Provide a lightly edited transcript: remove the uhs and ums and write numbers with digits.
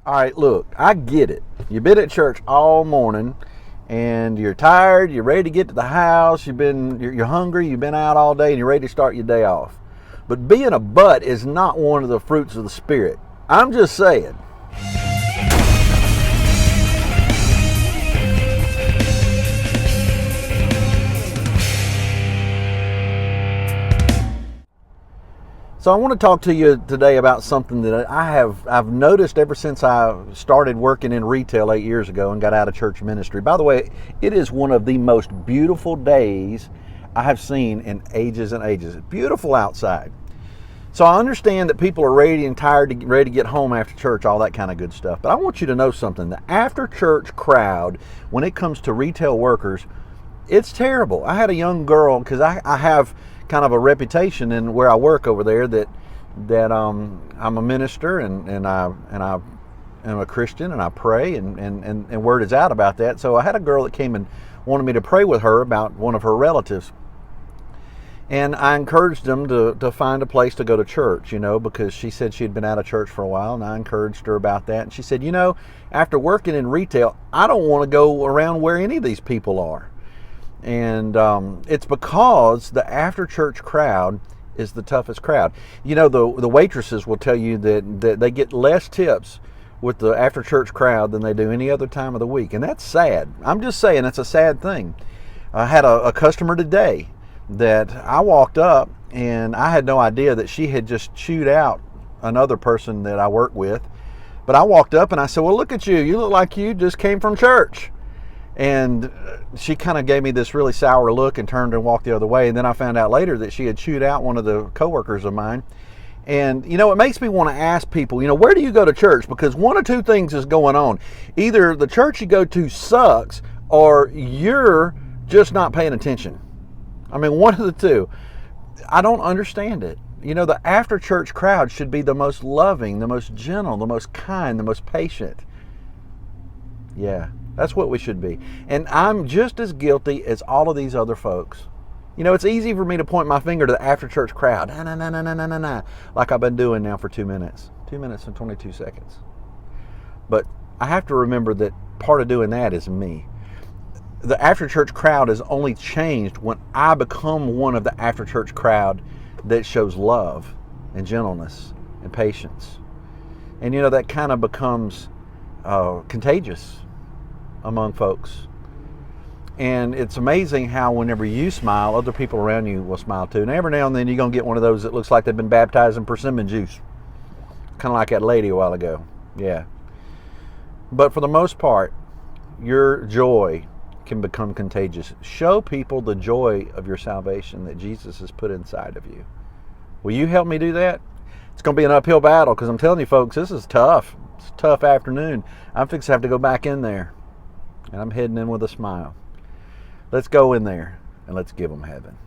All right, look, I get it. You've been at church all morning and you're tired, you're ready to get to the house, you're hungry, you've been out all day and you're ready to start your day off. But being a butt is not one of the fruits of the Spirit. I'm just saying. So I want to talk to you today about something that I've noticed ever since I started working in retail 8 years ago and got out of church ministry. By the way, it is one of the most beautiful days I have seen in ages and ages. It's beautiful outside. So I understand that people are ready and tired, ready to get home after church, all that kind of good stuff. But I want you to know something. The after church crowd, when it comes to retail workers, it's terrible. I had a young girl, because I have kind of a reputation in where I work over there that I'm a minister and I am a Christian and I pray and word is out about that. So I had a girl that came and wanted me to pray with her about one of her relatives. And I encouraged them to find a place to go to church, because she said she had been out of church for a while, and I encouraged her about that. And she said, after working in retail, I don't want to go around where any of these people are. And it's because the after church crowd is the toughest crowd. The waitresses will tell you that they get less tips with the after church crowd than they do any other time of the week. And that's sad. I'm just saying, that's a sad thing. I had a customer today that I walked up and I had no idea that she had just chewed out another person that I work with. But I walked up and I said, well, look at you. You look like you just came from church. And she kind of gave me this really sour look and turned and walked the other way. And then I found out later that she had chewed out one of the coworkers of mine. And, it makes me want to ask people, where do you go to church? Because one of two things is going on. Either the church you go to sucks or you're just not paying attention. I mean, one of the two. I don't understand it. The after church crowd should be the most loving, the most gentle, the most kind, the most patient. Yeah. That's what we should be. And I'm just as guilty as all of these other folks. It's easy for me to point my finger to the after church crowd, like I've been doing now for 2 minutes. 2 minutes and 22 seconds. But I have to remember that part of doing that is me. The after church crowd is only changed when I become one of the after church crowd that shows love and gentleness and patience. And that kind of becomes contagious among folks. And it's amazing how whenever you smile, other people around you will smile too. And every now and then you're going to get one of those that looks like they've been baptized in persimmon juice. Kind of like that lady a while ago. Yeah. But for the most part, your joy can become contagious. Show people the joy of your salvation that Jesus has put inside of you. Will you help me do that? It's going to be an uphill battle, because I'm telling you folks, this is tough. It's a tough afternoon. I'm fixing to have to go back in there. And I'm heading in with a smile. Let's go in there and let's give them heaven.